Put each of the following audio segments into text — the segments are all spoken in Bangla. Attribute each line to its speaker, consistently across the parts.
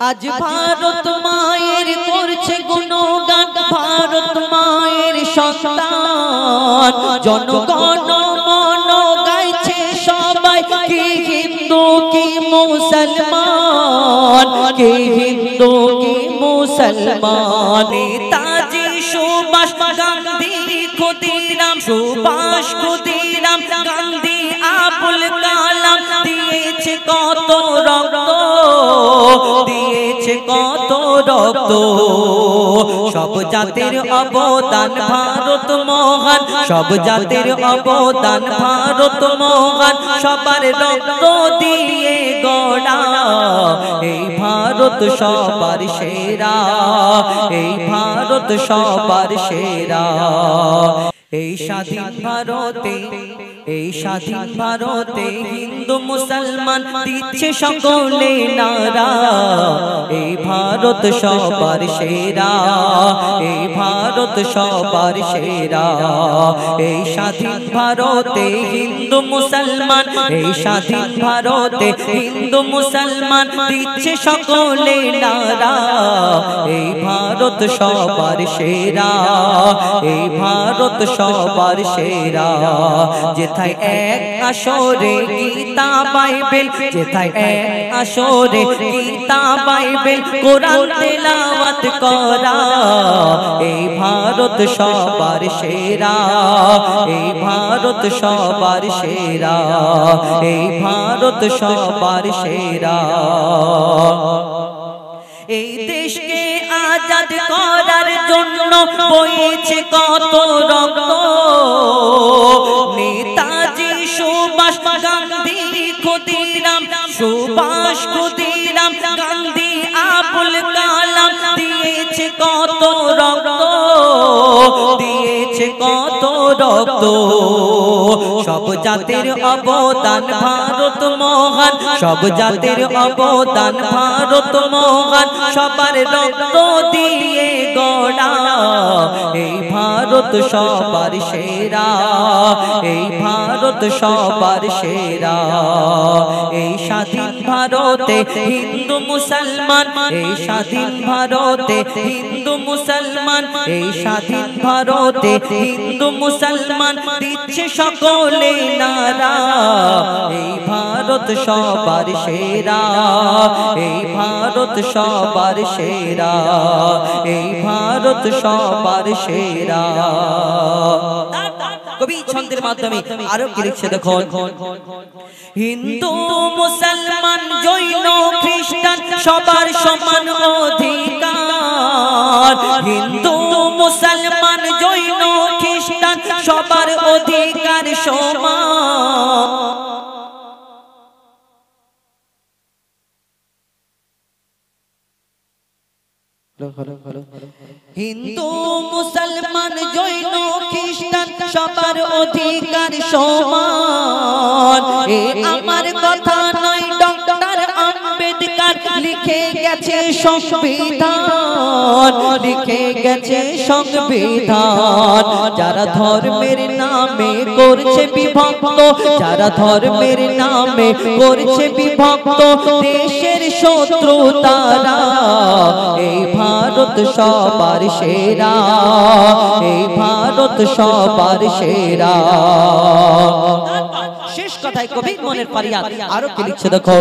Speaker 1: আজ ভারত মায়ের করছে গুণগান, ভারত মায়ের সন্তান। জনগণ মন গাইছে সবাই, কি হিন্দু কি মুসলমান, কি হিন্দু কি মুসলমান। নেতাজি সুভাষ গান্ধী ক্ষুদিরাম, সুভাষ ক্ষুদিরাম গান্ধী, আবুল কালাম দিয়েছে কত রক্ত, দিয়েছে কত রক্ত। সব জাতির অবদান ভারত মহান, সব জাতির অবদান ভারত মহান। সবার রক্ত দিয়ে গড়া এই ভারত সবার সেরা, এই ভারত সবার সেরা। এই স্বাধীন ভারতে, এই স্বাধীন ভারতে হিন্দু মুসলমান দিচ্ছে সকলে নারা, এই ভারত সবার সেরা, এই ভারত সবার সেরা। এই স্বাধীন ভারতে হিন্দু মুসলমান, এই স্বাধীন ভারতে হিন্দু মুসলমান দিচ্ছে সকলে নারা, এই ভারত সবার সেরা, এই ভারত সবার সেরা। যেথায় এক আসরে গীতা বাইবেল, যেথায় এক আসরে গীতা বাইবেল কোরআন তেলাওয়াত করা, এই ভারত সবার সেরা, এই ভারত সবার সেরা, এই ভারত সবার সেরা। এই দেশকে আজাদ করার জন্য বইছে কত রক্ত। নেতাজি সুভাষ গান্ধী ক্ষুদিরাম, সুভাষ ক্ষুদিরাম গান্ধী, আবুল কালাম দিয়েছে কত রক্ত, দিয়েছে কত রক্ত। সব জাতির অবদান ভারত মহান, সব জাতির অবদান ভারত মহান। সবার রক্ত দিয়ে গড়া এই ভারত সবার সেরা, এই ভারত সবার সেরা। এই স্বাধীন ভারতে হিন্দু মুসলমান, এই স্বাধীন ভারতে হিন্দু মুসলমান, এই স্বাধীন ভারতে হিন্দু মুসলমান দিচ্ছে সকলে নারা, এই ভারত সবার সেরা, এই ভারত সবার সেরা, এই ভারত সবার সেরা। কবি ছন্দের মাধ্যমে আরো কি লিখছে দেখো। হিন্দু মুসলমান জৈন খ্রিস্টান সবার সমান অধিকার, হিন্দু মুসলমান জৈন খ্রিস্টান সবার অধিকার সমান। হিন্দু মুসলমান জৈন খ্রিস্টান সবার অধিকার সমান। এ আমার কথা নয়, ডক্টর আম্বেদকর লিখে গেছে সংবিধান, লিখে গেছে সংবিধান। যারা ধর্মের নামে করছে বিভক্ত, যারা ধর্মের নামে করছে বিভক্ত, দেশের শত্রু তারা, এই ভারত সবার সেরা, এই ভারত সবার সেরা। শেষ কথায় কবি মনের ফারিয়াদ আরো কি লিখছে দেখো।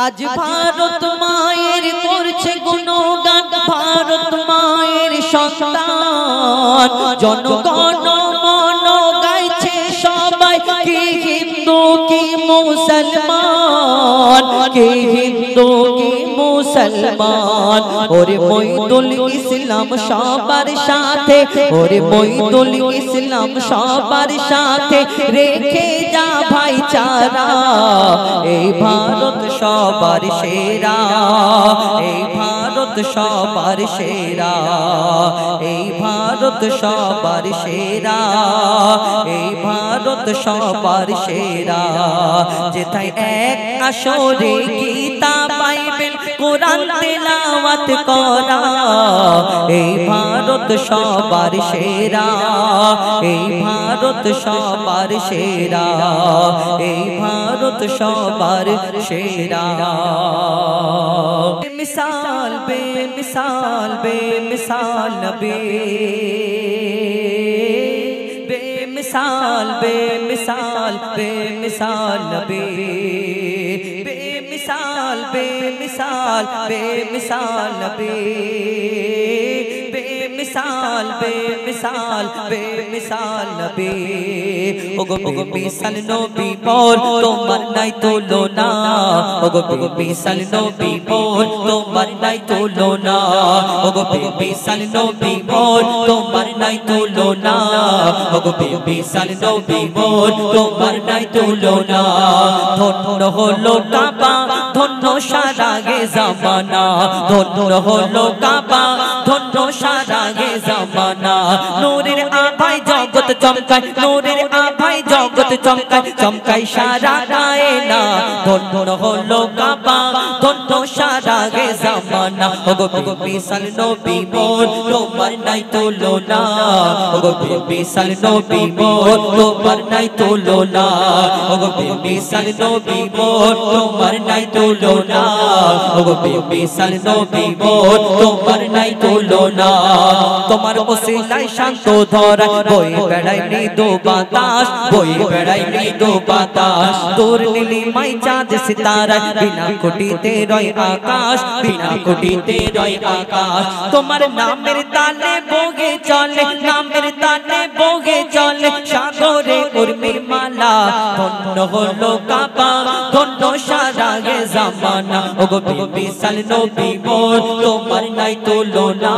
Speaker 1: আজ ভারত মায়ের করছে গুণগান, ভারত মায়ের সন্তান। জনগণ মন গাইছে সবাই, কি হিন্দু কি মুসলমান, কি হিন্দু কি মুসলমান। ওরে মইদুল ইসলাম সবার সাথে, ওরে মইদুল ইসলাম সবার সাথে, রেখে যা ভাইচারা, এই ভারত সবার সেরা, এই ভারত সবার সেরা, এই ভারত সবার সেরা, এই ভারত সবার সেরা। যেথায় এক আসরে গীতা বাইবেল কোরআন তেলাওয়াত করা, এই ভারত সবার সেরা, এই ভারত সবার সেরা, এই ভারত সবার সেরা। बेमिसाल बेमिसाल नबी बेमिसाल बेमिसाल बेमिसाल नबी बेमिसाल बेमिसाल बेमिसाल नबी बेमिसाल बेमिसाल बेमिसाल नबी ओगो बेमिसाल नबी बोल তোমার নাই তুলনা ওগো বেমিসাল নবী बोल তোমার নাই তুলনা ওগো বেমিসাল নবী बोल তোমার নাই তুলনা ওগো বেমিসাল নবী बोल তোমার নাই তুলনা ধন্য হলো কাবা ধন্য সারা গে জামানা ধন্য হলো কাবা ধন্য সারা গে জামানা নূরের আভায় জগৎ চমকায় নূরের আভায় জগৎ চমকায় চমকায় সারা কায়না ধন্য হলো কাবা ধন্য সারা গে জামানা ওগো বেমিসাল নবী बोल তোমার নাই তুলনা ওগো বেমিসাল নবী बोल তোমার নাই তুলনা ওগো বেমিসাল নবী बोल তোমার নাই তুলনা ওগো বেমিসাল নবী बोल তোমার নাই তুলনা তোমার ওসিলায় শান্ত ধরা বই বেড়াই মৃদু বাতাস বই বেড়াই মৃদু বাতাস তোর নীলিমায় চাঁদ সিতারা বিনা কোটিতে রয় আকাশ বিনা কোটিতে রয় আকাশ তোমার নামের তালে বগে চলে নামের তালে বগে চলে সাগরে উর্মির মালা ধন্য হলো কাবা ধন্য সারা গে জামানা ওগো বেমিসাল নবী बोल তোমার নাই তুলনা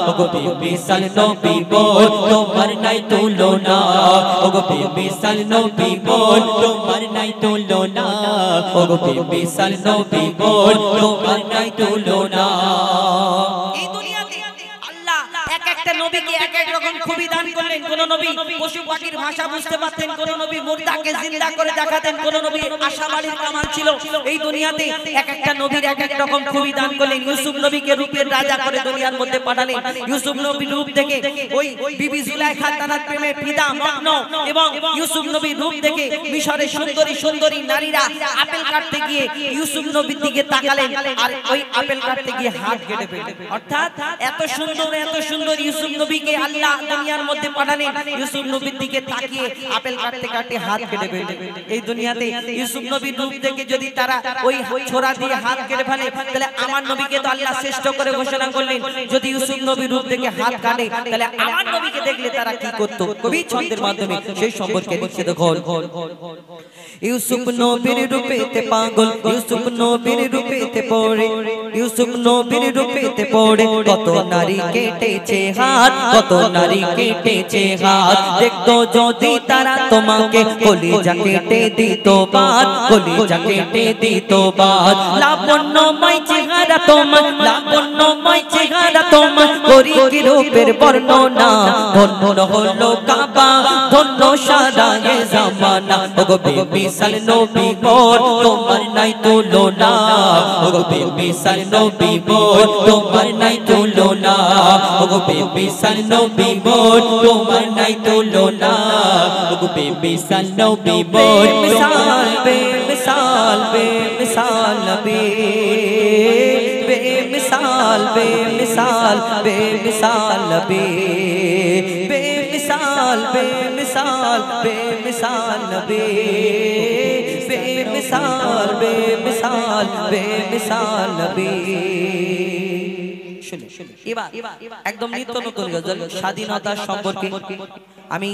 Speaker 1: ওগো বেমিসাল নবী बोल তোমার নাই তুলনা ওগো বেমিসাল নবী बोल তোমার নাই তুলনা ওগো বেমিসাল নবী बोल তোমার নাই তুলনা এই দুনিয়াতে আল্লাহ এক একটা নবীকে এক এক রকম খুবই দান করলেন কোন নবী পশু পাখির ভাষা বুঝতে পারতেন কোন নবী মুর্দাকে জিন্দা করে দেখাতেন কোন নবী আশাবাড়ির কামাল ছিল এই দুনিয়াতে এক একটা নবীর এক এক রকম খুবই দান করলেন ইউসুফ নবীকে রূপের রাজা করে দুনিয়ার মধ্যে পাঠালেন ইউসুফ নবীর রূপ দেখে ওই বিবি জুলাইখা তার প্রেমে ফিদা মগ্ন এবং ইউসুফ নবীর রূপ দেখে মিশরের সুন্দরী সুন্দরী নারীরা আপেল কাটতে গিয়ে ইউসুফ নবীর দিকে তাকালেন আর ওই আপেল কাটতে গিয়ে হাত কেটে ফেললেন অর্থাৎ এত সুন্দর ইউসুফ নবীকে আল্লাহ দুনিয়ার মধ্যে পাঠালেন ইউসুফ নবীর দিকে তাকিয়ে আপেল কাটতে কাটতে হাত কেটে ফেললেন এই দুনিয়াতে ইউসুফ নবীর রূপ দেখে যদি তারা ওই ছোরা দিয়ে হাত কেটে ফেলে তাহলে আমার নবীকে তো আল্লাহ শ্রেষ্ঠ করে ঘোষণা করলেন যদি ইউসুফ নবীর রূপ দেখে হাত কাটে তাহলে আমার নবীকে দেখলে তারা কি করত কবি ছন্দের মাধ্যমে সেই সম্পর্কে লিখে দেখো ইউসুফ নবীর রূপেতে পাগল ইউসুফ নবীর রূপেতে পড়ে ইউসুফ নবীর রূপেতে পড়ে কত নারী কেটেছে হাত কত নারী কেটেছে হাত দেখতো যদি তারা তোমাকে কলিজা কেটে দিত বাদ কলিজা কেটে দিত বাদ লাবণ্যময় চেহারা তোমার লাবণ্যময় চেহারা তোমার করি কি রূপের বর্ণনা ধন্য হলো কাবা ধন্য সারা গে জামানা ওগো বেমিসাল নবী बोल তোমার নাই তুলনা ওগো বেমিসাল নবী बोल তোমার নাই তুলনা ওগো বেমিসাল নবী बोल তোমার নাই তুলনা ওগো বেমিসাল নবী बोल বেমিসাল বেমিসাল বেমিসাল নবী बेमिसाल बेमिसाल बेमिसाल नबी बेमिसाल बेमिसाल बेमिसाल नबी बेमिसाल बेमिसाल बेमिसाल नबी শুনুন এবার একদম নিত্য নতুন গজল স্বাধীনতা সম্পর্কে আমি